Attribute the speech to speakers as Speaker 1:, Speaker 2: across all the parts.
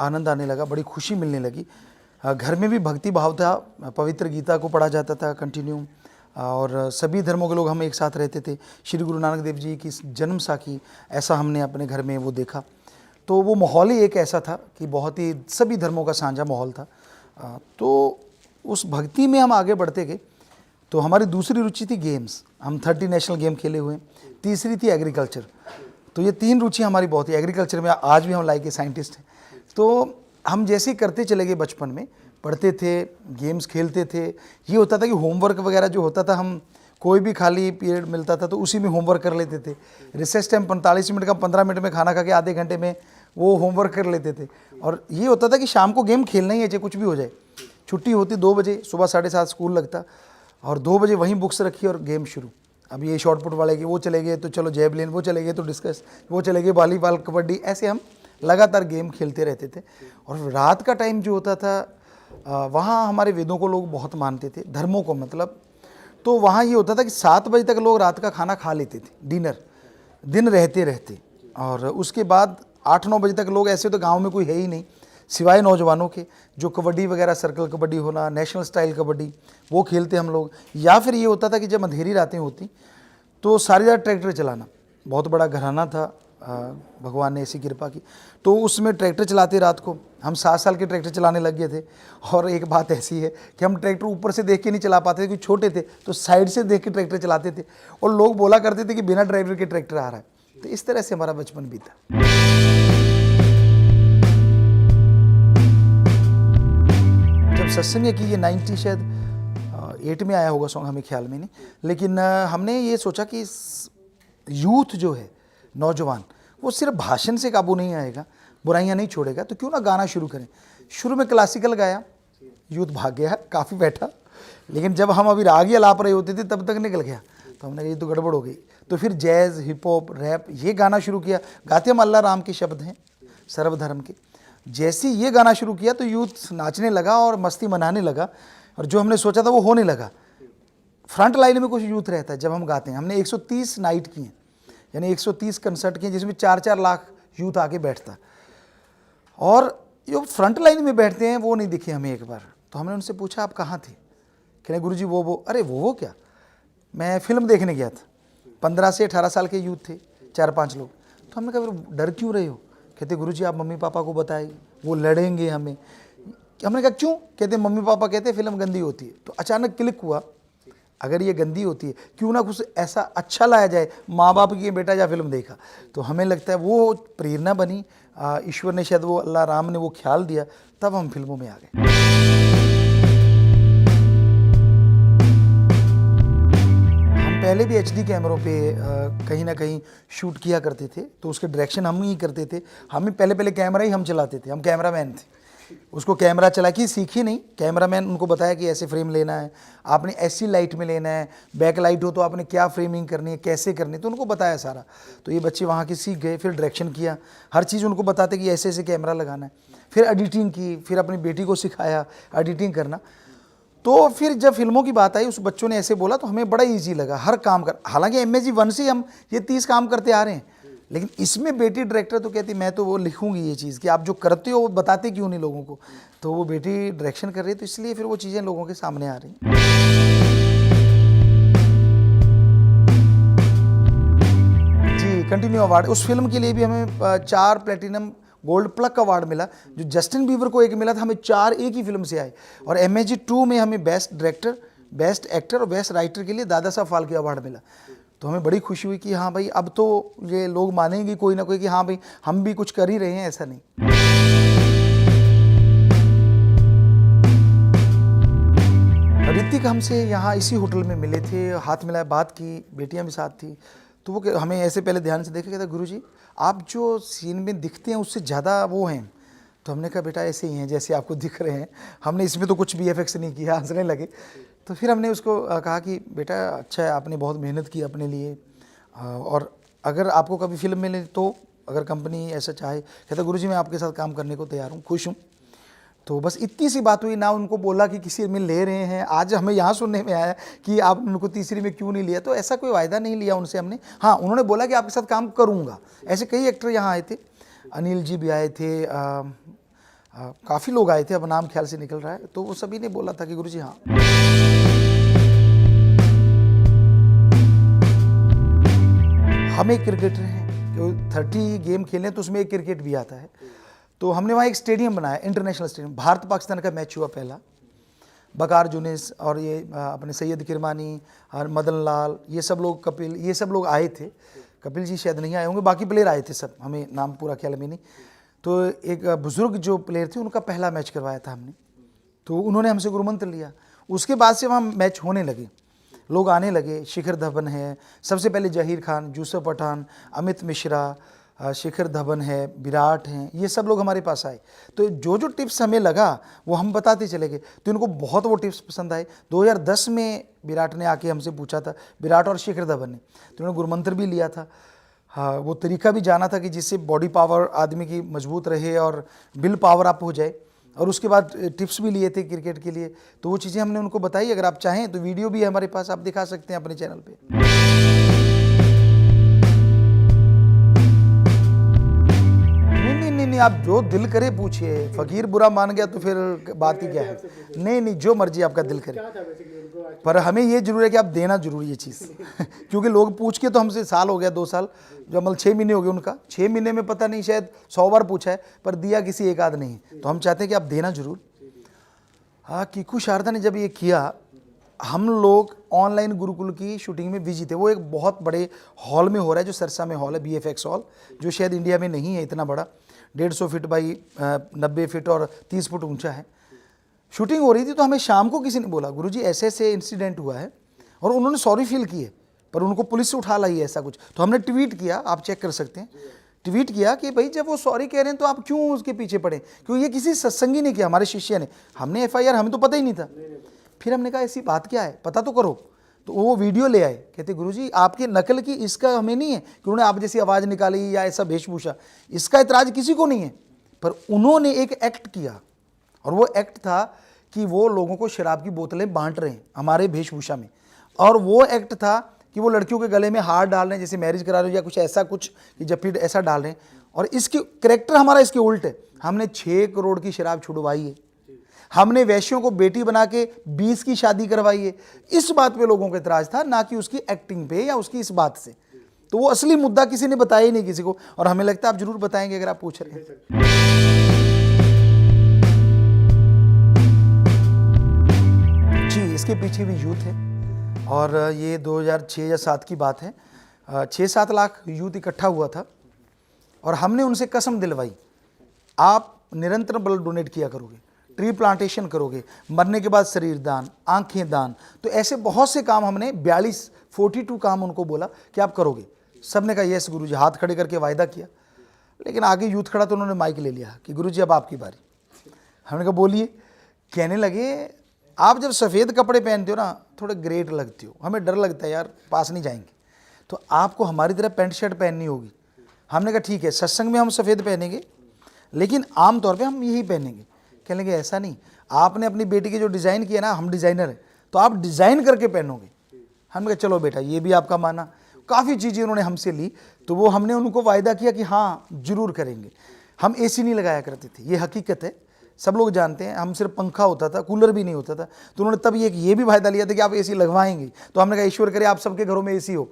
Speaker 1: आनंद आने लगा, बड़ी खुशी मिलने लगी। घर में भी भक्ति भाव था, पवित्र गीता को पढ़ा जाता था कंटिन्यू, और सभी धर्मों के लोग हम एक साथ रहते थे। श्री गुरु नानक देव जी की जन्म साखी ऐसा हमने अपने घर में वो देखा। तो वो माहौल ही एक ऐसा था कि बहुत ही सभी धर्मों का साझा माहौल था। तो उस भक्ति में हम आगे बढ़ते गए। तो हमारी दूसरी रुचि थी गेम्स, हम 30 नेशनल गेम खेले हुए हैं। तीसरी थी एग्रीकल्चर। तो ये 3 रुचि हमारी बहुत ही, एग्रीकल्चर में आज भी हम लाइक ए साइंटिस्ट हैं। तो हम जैसे करते चले गए, बचपन में पढ़ते थे, गेम्स खेलते थे। ये होता था कि होमवर्क वगैरह जो होता था, हम कोई भी खाली पीरियड मिलता था तो उसी में होमवर्क कर लेते थे। रिसेस टाइम 45 मिनट का 15 मिनट में खाना खा के आधे घंटे में वो होमवर्क कर लेते थे। और ये होता था कि शाम को गेम खेलना ही है, चाहे कुछ भी हो जाए। छुट्टी होती 2 बजे, सुबह 7:30 स्कूल लगता, और 2 बजे वहीं बुक्स रखी और गेम शुरू। अब ये शॉर्ट पुट वाले के वो चले गए तो चलो जेवलिन, वो चले गए तो डिस्कस, वो चले गए वॉलीबॉल, कबड्डी, ऐसे हम लगातार गेम खेलते रहते थे। और रात का टाइम जो होता था, वहाँ हमारे वेदों को लोग बहुत मानते थे, धर्मों को मतलब। तो वहाँ ये होता था कि 7 बजे तक लोग रात का खाना खा लेते थे, डिनर, दिन रहते रहते। और उसके बाद 8-9 बजे तक लोग ऐसे तो गाँव में कोई है ही नहीं सिवाय नौजवानों के, जो कबड्डी वगैरह, सर्कल कबड्डी होना, नेशनल स्टाइल कबड्डी, वो खेलते हम लोग। या फिर ये होता था कि जब अंधेरी रातें होती तो सारी रात ट्रैक्टर चलाना। बहुत बड़ा घराना था, भगवान ने ऐसी कृपा की, तो उसमें ट्रैक्टर चलाते रात को। हम 7 साल के ट्रैक्टर चलाने लग गए थे। और एक बात ऐसी है कि हम ट्रैक्टर ऊपर से देख के नहीं चला पाते थे, क्योंकि छोटे थे, तो साइड से देख के ट्रैक्टर चलाते थे। और लोग बोला करते थे कि बिना ड्राइवर के ट्रैक्टर आ रहा है। तो इस तरह से हमारा बचपन बीता। जब सत्संग की ये 90 शायद 8 में आया होगा सॉन्ग, हमें ख्याल में नहीं, लेकिन हमने ये सोचा कि यूथ जो है, नौजवान, वो सिर्फ भाषण से काबू नहीं आएगा, बुराइयां नहीं छोड़ेगा, तो क्यों ना गाना शुरू करें। शुरू में क्लासिकल गाया, यूथ भाग गया, काफ़ी बैठा। लेकिन जब हम अभी राग अलाप रहे होते थे तब तक निकल गया, तो हमने कहा ये तो गड़बड़ हो गई। तो फिर जैज़, हिप हॉप, रैप ये गाना शुरू किया। गाते हम अल्लाह राम के शब्द हैं, सर्वधर्म के। जैसे ये गाना शुरू किया तो यूथ नाचने लगा और मस्ती मनाने लगा, और जो हमने सोचा था वो होने लगा। फ्रंट लाइन में कुछ यूथ रहता है जब हम गाते हैं। हमने 130 नाइट की हैं, यानी 130 कंसर्ट किए, जिसमें 4-4 लाख यूथ आके बैठता। और जो फ्रंट लाइन में बैठते हैं वो नहीं दिखे हमें एक बार। तो हमने उनसे पूछा आप कहाँ थे? कह रहे गुरुजी वो अरे वो क्या, मैं फिल्म देखने गया था। 15 से 18 साल के यूथ थे, 4-5 लोग। तो हमने कहा फिर डर क्यों रहे हो? कहते गुरुजी आप मम्मी पापा को बताए, वो लड़ेंगे हमें। हमने कहा क्यों? कहते मम्मी पापा कहते फिल्म गंदी होती है। तो अचानक क्लिक हुआ, अगर ये गंदी होती है क्यों ना कुछ ऐसा अच्छा लाया जाए। माँ बाप की बेटा जा फिल्म देखा, तो हमें लगता है वो प्रेरणा बनी। ईश्वर ने शायद, वो अल्लाह राम ने वो ख्याल दिया, तब हम फिल्मों में आ गए। हम पहले भी HD कैमरों पे कहीं ना कहीं शूट किया करते थे, तो उसके डायरेक्शन हम ही करते थे। हमें पहले कैमरा ही हम चलाते थे, हम कैमरामैन थे। उसको कैमरा चला के सीखी नहीं, कैमरामैन उनको बताया कि ऐसे फ्रेम लेना है, आपने ऐसी लाइट में लेना है, बैक लाइट हो तो आपने क्या फ्रेमिंग करनी है, कैसे करनी है, तो उनको बताया सारा। तो ये बच्चे वहाँ के सीख गए, फिर डायरेक्शन किया, हर चीज़ उनको बताते कि ऐसे ऐसे कैमरा लगाना है। फिर एडिटिंग की, फिर अपनी बेटी को सिखाया एडिटिंग करना। तो फिर जब फिल्मों की बात आई, उस बच्चों ने ऐसे बोला तो हमें बड़ा ईजी लगा हर काम कर। हालांकि MSG 1 से हम ये 30 काम करते आ रहे हैं, लेकिन इसमें बेटी डायरेक्टर तो कहती मैं तो वो लिखूंगी ये चीज़ कि आप जो करते हो वो बताते क्यों नहीं लोगों को। तो वो बेटी डायरेक्शन कर रही है, तो इसलिए फिर वो चीज़ें लोगों के सामने आ रही हैं। जी, कंटिन्यू अवार्ड, उस फिल्म के लिए भी हमें 4 प्लेटिनम गोल्ड प्लग अवार्ड मिला। जो जस्टिन बीबर को 1 मिला था, हमें 4 एक ही फिल्म से आए। और MSG 2 में हमें बेस्ट डायरेक्टर, बेस्ट एक्टर और बेस्ट राइटर के लिए दादा साहब फाल्के अवार्ड मिला। तो हमें बड़ी खुशी हुई कि हाँ भाई, अब तो ये लोग मानेंगे कोई ना कोई कि हाँ भाई हम भी कुछ कर ही रहे हैं, ऐसा नहीं। ऋतिक हमसे यहाँ इसी होटल में मिले थे, हाथ मिलाया, बात की, बेटियां भी साथ थी। तो वो हमें ऐसे पहले ध्यान से देखे, कहता गुरुजी आप जो सीन में दिखते हैं उससे ज़्यादा वो हैं। तो हमने कहा बेटा ऐसे ही हैं जैसे आपको दिख रहे हैं, हमने इसमें तो कुछ VFX नहीं किया। हंसने लगे। तो फिर हमने उसको कहा कि बेटा अच्छा है, आपने बहुत मेहनत की अपने लिए, और अगर आपको कभी फिल्म मिले तो, अगर कंपनी ऐसा चाहे। कहता गुरुजी मैं आपके साथ काम करने को तैयार हूँ, खुश हूँ। तो बस इतनी सी बात हुई ना, उनको बोला कि किसी में ले रहे हैं। आज हमें यहाँ सुनने में आया कि आप उनको तीसरी में क्यों नहीं लिया, तो ऐसा कोई वायदा नहीं लिया उनसे हमने। हाँ, उन्होंने बोला कि आपके साथ काम करूँगा। ऐसे कई एक्टर यहाँ आए थे, अनिल जी भी आए थे, काफ़ी लोग आए थे, अब नाम ख्याल से निकल रहा है, तो वो सभी ने बोला था कि गुरुजी हाँ, हम एक क्रिकेटर हैं, 30 गेम खेलें तो उसमें एक क्रिकेट भी आता है। तो हमने वहाँ एक स्टेडियम बनाया, इंटरनेशनल स्टेडियम। भारत पाकिस्तान का मैच हुआ पहला, बकार जुनिस और ये अपने सैयद किरमानी और मदन लाल, ये सब लोग, कपिल, ये सब लोग आए थे। कपिल जी शायद नहीं आए होंगे, बाकी प्लेयर आए थे सब, हमें नाम पूरा ख्याल में नहीं। तो एक बुज़ुर्ग जो प्लेयर थे उनका पहला मैच करवाया था हमने, तो उन्होंने हमसे गुरुमंत्र लिया। उसके बाद से वहाँ मैच होने लगे, लोग आने लगे। शिखर धवन है, सबसे पहले जहीर खान, यूसुफ पठान, अमित मिश्रा, शिखर धवन है, विराट हैं, ये सब लोग हमारे पास आए। तो जो जो टिप्स हमें लगा वो हम बताते चले गए, तो इनको बहुत वो टिप्स पसंद आए। 2010 में विराट ने आके हमसे पूछा था, विराट और शिखर धवन ने, तो उन्होंने गुरुमंत्र भी लिया था। हाँ, वो तरीका भी जाना था कि जिससे बॉडी पावर आदमी की मजबूत रहे और विल पावर अप हो जाए, और उसके बाद टिप्स भी लिए थे क्रिकेट के लिए। तो वो चीज़ें हमने उनको बताई। अगर आप चाहें तो वीडियो भी है हमारे पास, आप दिखा सकते हैं अपने चैनल पे। नहीं, आप जो दिल करे पूछिए, फकीर बुरा मान गया तो फिर बात ही क्या है। नहीं, जो मर्जी आपका दिल करे, पर हमें ये जरूर है कि आप देना जरूर ये चीज़ क्योंकि लोग पूछ के तो हमसे साल हो गया, 2 साल, जो अमल 6 महीने हो गए उनका, 6 महीने में पता नहीं शायद 100 बार पूछा है, पर दिया किसी एक आध नहीं। तो हम चाहते हैं कि आप देना जरूर। हाँ, कीकू शारदा ने जब ये किया, हम लोग ऑनलाइन गुरुकुल की शूटिंग में बिजी थे। वो एक बहुत बड़े हॉल में हो रहा है, जो सरसा में हॉल है, BFX हॉल, जो शायद इंडिया में नहीं है इतना बड़ा, 150 फीट बाई 90 फीट और 30 फुट ऊंचा है। शूटिंग हो रही थी, तो हमें शाम को किसी ने बोला, गुरुजी ऐसे ऐसे इंसिडेंट हुआ है, और उन्होंने सॉरी फील की है, पर उनको पुलिस से उठा लाई है ऐसा कुछ। तो हमने ट्वीट किया, आप चेक कर सकते हैं, ट्वीट किया कि भाई जब वो सॉरी कह रहे हैं तो आप क्यों उसके पीछे पड़े, क्योंकि ये किसी सत्संगी ने किया, हमारे शिष्य ने। हमने FIR, हमें तो पता ही नहीं था। फिर हमने कहा ऐसी बात क्या है, पता तो करो। तो वो वीडियो ले आए, कहते गुरुजी आपकी नकल की, इसका हमें नहीं है कि उन्होंने आप जैसी आवाज़ निकाली या ऐसा वेशभूषा, इसका इतराज किसी को नहीं है, पर उन्होंने एक एक्ट किया, और वो एक्ट था कि वो लोगों को शराब की बोतलें बांट रहे हैं हमारे वेशभूषा में, और वो एक्ट था कि वो लड़कियों के गले में हार डाल रहे हैं, जैसे मैरिज करा रहे हो या कुछ ऐसा, कुछ कि जब फिर ऐसा डाल रहे हैं। और इसके करेक्टर हमारा इसके उल्ट है। हमने 6 करोड़ की शराब छुड़वाई है, हमने वैश्यों को बेटी बना के 20 की शादी करवाई है। इस बात पे लोगों का इतराज था, ना कि उसकी एक्टिंग पे या उसकी इस बात से। तो वो असली मुद्दा किसी ने बताया ही नहीं किसी को, और हमें लगता है आप जरूर बताएंगे अगर आप पूछ रहे हैं। जी, इसके पीछे भी यूथ है, और ये 2006 या 7 की बात है। 6-7 लाख यूथ इकट्ठा हुआ था, और हमने उनसे कसम दिलवाई, आप निरंतर ब्लड डोनेट किया करोगे, ट्री प्लांटेशन करोगे, मरने के बाद शरीर दान, आंखें दान। तो ऐसे बहुत से काम हमने 42 काम उनको बोला कि आप करोगे। सब ने कहा यस गुरुजी, हाथ खड़े करके वायदा किया। लेकिन आगे यूथ खड़ा तो उन्होंने माइक ले लिया कि गुरुजी अब आपकी बारी। हमने कहा बोलिए। कहने लगे आप जब सफ़ेद कपड़े पहनते हो ना, थोड़े ग्रेट लगते हो, हमें डर लगता है यार पास नहीं जाएंगे, तो आपको हमारी तरह पैंट शर्ट पहननी होगी। हमने कहा ठीक है, सत्संग में हम सफ़ेद पहनेंगे, लेकिन आम तौर पे हम यही पहनेंगे। कहने लगे ऐसा नहीं, आपने अपनी बेटी के जो डिज़ाइन किया ना, हम डिज़ाइनर हैं, तो आप डिज़ाइन करके पहनोगे। हमने कहा चलो बेटा, ये भी आपका माना। काफ़ी चीज़ें उन्होंने हमसे ली, तो वो हमने उनको वायदा किया कि हाँ जरूर करेंगे। हम AC नहीं लगाया करते थे, ये हकीकत है, सब लोग जानते हैं। हम सिर्फ पंखा होता था, कूलर भी नहीं होता था। तो उन्होंने तब ये भी वायदा लिया था कि आप AC लगवाएंगे। तो हमने कहा ईश्वर करे आप सबके घरों में AC हो,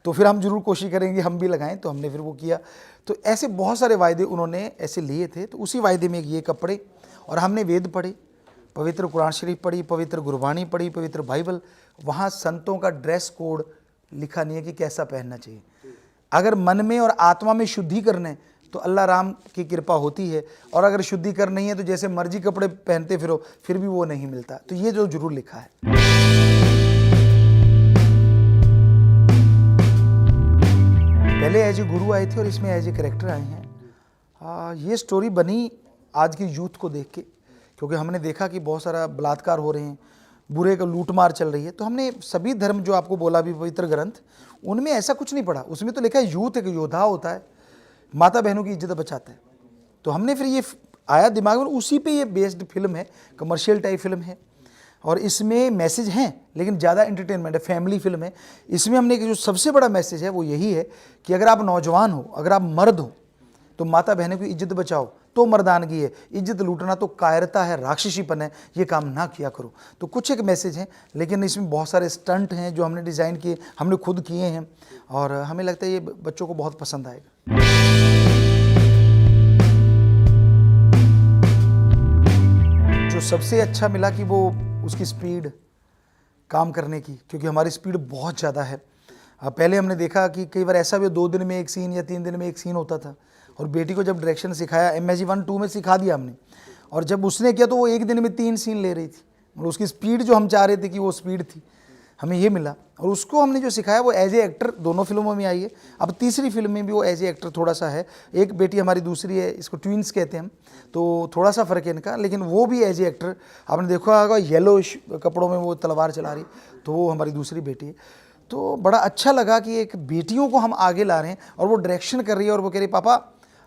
Speaker 1: तो फिर हम जरूर कोशिश करेंगे हम भी लगाएं। तो हमने फिर वो किया। तो ऐसे बहुत सारे वायदे उन्होंने ऐसे लिए थे। तो उसी वायदे में ये कपड़े, और हमने वेद पढ़े, पवित्र कुरान शरीफ पढ़ी, पवित्र गुरबानी पढ़ी, पवित्र बाइबल। वहाँ संतों का ड्रेस कोड लिखा नहीं है कि कैसा पहनना चाहिए। अगर मन में और आत्मा में शुद्धि करने तो अल्लाह राम की कृपा होती है, और अगर शुद्धि कर नहीं है तो जैसे मर्जी कपड़े पहनते फिरो, फिर भी वो नहीं मिलता। तो ये जो जरूर लिखा है। पहले एज ए गुरु आए थे और इसमें एज ए करेक्टर आए हैं। ये स्टोरी बनी आज की यूथ को देख के, क्योंकि हमने देखा कि बहुत सारा बलात्कार हो रहे हैं, बुरे का लूटमार चल रही है। तो हमने सभी धर्म जो आपको बोला भी पवित्र ग्रंथ, उनमें ऐसा कुछ नहीं पढ़ा। उसमें तो लिखा है यूथ एक योद्धा होता है, माता बहनों की इज्जत बचाता है। तो हमने फिर ये आया दिमाग में, उसी पे ये बेस्ड फिल्म है, कमर्शियल टाइप फिल्म है, और इसमें मैसेज हैं, लेकिन ज़्यादा एंटरटेनमेंट है, फैमिली फिल्म है। इसमें हमने जो सबसे बड़ा मैसेज है वो यही है कि अगर आप नौजवान हो, अगर आप मर्द हो, तो माता बहनों की इज्जत बचाओ, तो मर्दानगी है, इज्जत लूटना तो कायरता है, राक्षसीपन है, ये काम ना किया करो। तो कुछ एक मैसेज हैं, लेकिन इसमें बहुत सारे स्टंट हैं जो हमने डिज़ाइन किए, हमने खुद किए हैं, और हमें लगता है ये बच्चों को बहुत पसंद आएगा। जो सबसे अच्छा मिला कि वो उसकी स्पीड काम करने की, क्योंकि हमारी स्पीड बहुत ज़्यादा है। पहले हमने देखा कि कई बार ऐसा भी 2 दिन में एक सीन या 3 दिन में एक सीन होता था, और बेटी को जब डायरेक्शन सिखाया, MSG 1-2 में सिखा दिया हमने, और जब उसने किया तो वो एक दिन में 3 सीन ले रही थी। मतलब उसकी स्पीड जो हम चाह रहे थे कि वो स्पीड थी, हमें ये मिला। और उसको हमने जो सिखाया वो एज ए एक्टर दोनों फिल्मों में आई है, अब तीसरी फिल्म में भी वो एज ए एक्टर थोड़ा सा है। एक बेटी हमारी दूसरी है, इसको ट्विंस कहते हैं हम, तो थोड़ा सा फ़र्क है इनका, लेकिन वो भी एज ए एक्टर, आपने देखा होगा येलो कपड़ों में वो तलवार चला रही, तो वो हमारी दूसरी बेटी है। तो बड़ा अच्छा लगा कि एक बेटियों को हम आगे ला रहे हैं, और वो डायरेक्शन कर रही है, और वो कह रही पापा,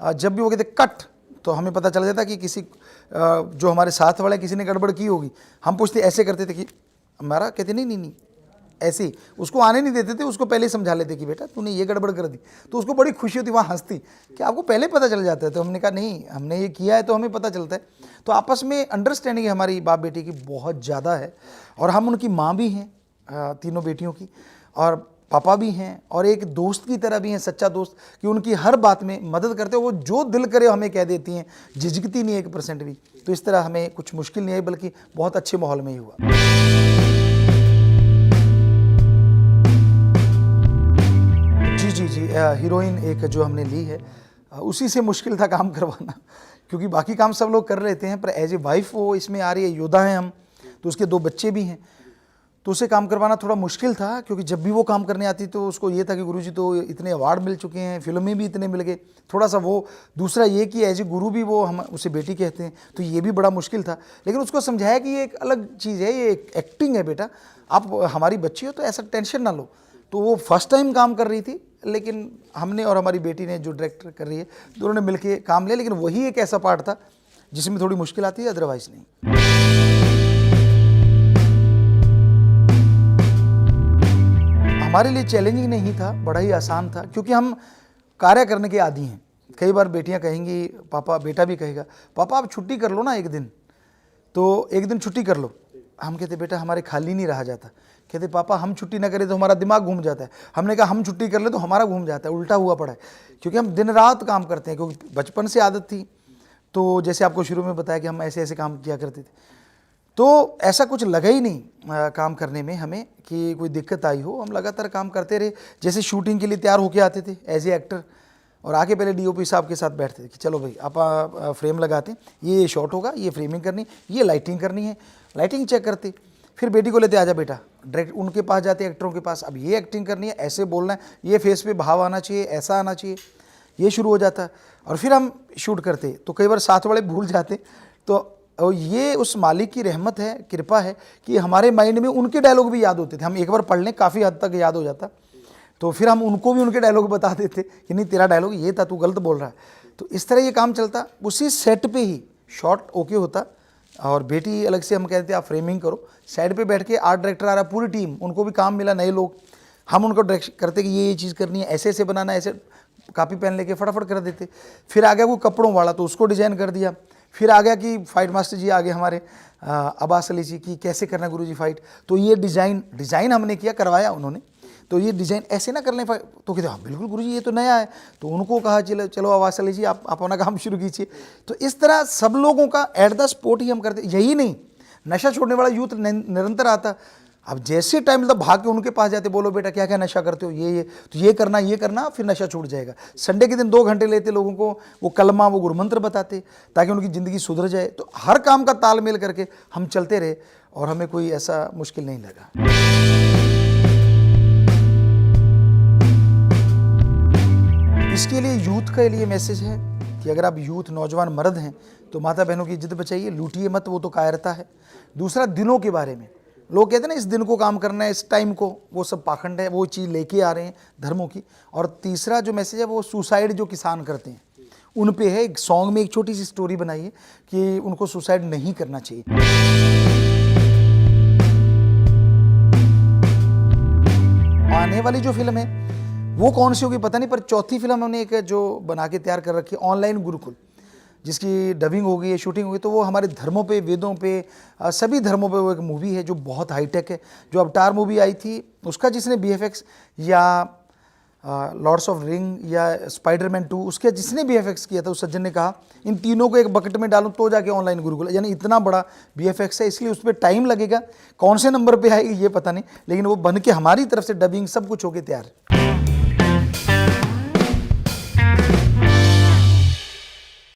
Speaker 1: जब भी वो कहते कट, तो हमें पता चल जाता कि किसी जो हमारे साथ वाले किसी ने गड़बड़ की होगी। हम पूछते ऐसे करते थे कि हमारा, कहते नहीं ऐसे ही, उसको आने नहीं देते थे, उसको पहले ही समझा लेते कि बेटा तूने ये गड़बड़ कर दी, तो उसको बड़ी खुशी होती, वहाँ हंसती कि आपको पहले पता चल जाता है। तो हमने कहा नहीं, हमने ये किया है तो हमें पता चलता है। तो आपस में अंडरस्टैंडिंग हमारी बाप बेटी की बहुत ज़्यादा है, और हम उनकी माँ भी हैं तीनों बेटियों की, और पापा भी हैं, और एक दोस्त की तरह भी हैं, सच्चा दोस्त, कि उनकी हर बात में मदद करते हो, वो जो दिल करे हमें कह देती हैं, झिझकती नहीं 1% भी। तो इस तरह हमें कुछ मुश्किल नहीं आई, बल्कि बहुत अच्छे माहौल में ही हुआ। जी, हीरोइन एक जो हमने ली है, उसी से मुश्किल था काम करवाना, क्योंकि बाकी काम सब लोग कर लेते हैं, पर एज ए वाइफ वो इसमें आ रही है। योद्धा हैं हम, तो उसके 2 बच्चे भी हैं, तो उसे काम करवाना थोड़ा मुश्किल था, क्योंकि जब भी वो काम करने आती तो उसको ये था कि गुरुजी तो इतने अवार्ड मिल चुके हैं, फिल्में भी इतने मिल गए, थोड़ा सा वो। दूसरा ये कि एज ए गुरु भी वो हम उसे बेटी कहते हैं, तो ये भी बड़ा मुश्किल था। लेकिन उसको समझाया कि ये एक अलग चीज़ है, ये एक एक्टिंग है बेटा, आप हमारी बच्ची हो तो ऐसा टेंशन ना लो। तो वो फर्स्ट टाइम काम कर रही थी, लेकिन हमने और हमारी बेटी ने, जो डायरेक्टर कर रही है, दोनों ने मिलके काम लिया। लेकिन वही एक ऐसा पार्ट था जिसमें थोड़ी मुश्किल आती है, अदरवाइज नहीं। हमारे लिए चैलेंजिंग नहीं था, बड़ा ही आसान था, क्योंकि हम कार्य करने के आदी हैं। कई बार बेटियां कहेंगी पापा, बेटा भी कहेगा पापा आप छुट्टी कर लो ना एक दिन, तो एक दिन छुट्टी कर लो। हम कहते बेटा हमारे खाली नहीं रहा जाता। कहते पापा हम छुट्टी ना करें तो हमारा दिमाग घूम जाता है। हमने कहा हम छुट्टी कर ले तो हमारा घूम जाता है, उल्टा हुआ पड़ा है, क्योंकि हम दिन रात काम करते हैं, क्योंकि बचपन से आदत थी। तो जैसे आपको शुरू में बताया कि हम ऐसे ऐसे काम किया करते थे, तो ऐसा कुछ लगा ही नहीं काम करने में हमें कि कोई दिक्कत आई हो। हम लगातार काम करते रहे। जैसे शूटिंग के लिए तैयार होके आते थे एज ए एक्टर, और आके पहले DOP साहब के साथ बैठते थे कि चलो भाई आप फ्रेम लगाते हैं, ये शॉट होगा, ये फ्रेमिंग करनी, ये लाइटिंग करनी है, लाइटिंग चेक करते। फिर बेटी को लेते आजा बेटा, डायरेक्ट उनके पास जाते एक्टरों के पास, अब ये एक्टिंग करनी है, ऐसे बोलना है, ये फेस पे भाव आना चाहिए, ऐसा आना चाहिए, ये शुरू हो जाता। और फिर हम शूट करते, तो कई बार साथ वाले भूल जाते। तो ये उस मालिक की रहमत है, कृपा है कि हमारे माइंड में उनके डायलॉग भी याद होते थे। हम एक बार पढ़ लें, काफ़ी हद तक याद हो जाता, तो फिर हम उनको भी उनके डायलॉग बता देते कि नहीं तेरा डायलॉग ये था, तू गलत बोल रहा है। तो इस तरह ये काम चलता। उसी सेट पे ही शॉट ओके होता, और बेटी अलग से हम कहते आप फ्रेमिंग करो, साइड पे बैठ के आर्ट डायरेक्टर आ रहा, पूरी टीम, उनको भी काम मिला, नए लोग, हम उनको डायरेक्शन करते कि ये चीज़ करनी है, ऐसे ऐसे बनाना है, ऐसे कॉपी पेन लेके फटाफट कर देते। फिर आ गया कोई कपड़ों वाला, तो उसको डिज़ाइन कर दिया। फिर आ गया कि फाइट मास्टर जी आ गए हमारे, अब्बास अली जी, की कैसे करना है गुरुजी फाइट, तो ये डिज़ाइन हमने किया, करवाया उन्होंने, तो ये डिज़ाइन ऐसे ना कर लें। तो कहते हाँ बिल्कुल गुरुजी ये तो नया है। तो उनको कहा चलो अब्बास अली जी आप अपना काम शुरू कीजिए। तो इस तरह सब लोगों का एट द स्पॉट ही हम करते। यही नहीं, नशा छोड़ने वाला यूथ निरंतर आता। अब जैसे टाइम मतलब भाग के उनके पास जाते, बोलो बेटा क्या क्या नशा करते हो, ये तो ये करना, फिर नशा छूट जाएगा। संडे के दिन 2 घंटे लेते लोगों को, वो कलमा, वो गुरुमंत्र बताते, ताकि उनकी ज़िंदगी सुधर जाए। तो हर काम का तालमेल करके हम चलते रहे, और हमें कोई ऐसा मुश्किल नहीं लगा। इसके लिए यूथ के लिए मैसेज है कि अगर आप यूथ, नौजवान मर्द हैं, तो माता बहनों की इज्जत बचाइए, लूटिए मत, वो तो कायरता है। दूसरा, दिनों के बारे में लोग कहते हैं ना इस दिन को काम करना है, इस टाइम को, वो सब पाखंड है, वो चीज़ लेके आ रहे हैं धर्मों की। और तीसरा जो मैसेज है वो सुसाइड जो किसान करते हैं उन पे है। एक सॉन्ग में एक छोटी सी स्टोरी बनाई है कि उनको सुसाइड नहीं करना चाहिए। आने वाली जो फिल्म है वो कौन सी होगी पता नहीं, पर चौथी फिल्म हमने एक जो बना के तैयार कर रखी है, ऑनलाइन गुरुकुल, जिसकी डबिंग हो गई है, शूटिंग हो गई, तो वो हमारे धर्मों पे, वेदों पे, सभी धर्मों पे वो एक मूवी है जो बहुत हाईटेक है। जो अवतार मूवी आई थी उसका जिसने BFX, या लॉर्ड्स ऑफ रिंग या स्पाइडरमैन 2 उसके जिसने BFX किया था, उस सज्जन ने कहा इन तीनों को एक बकेट में डालूं तो जाके ऑनलाइन गुरुकुल, यानी इतना बड़ा BFX है, इसलिए उस पर टाइम लगेगा। कौन से नंबर पे आएगी ये पता नहीं, लेकिन वो बन के हमारी तरफ से डबिंग सब कुछ होके तैयार है।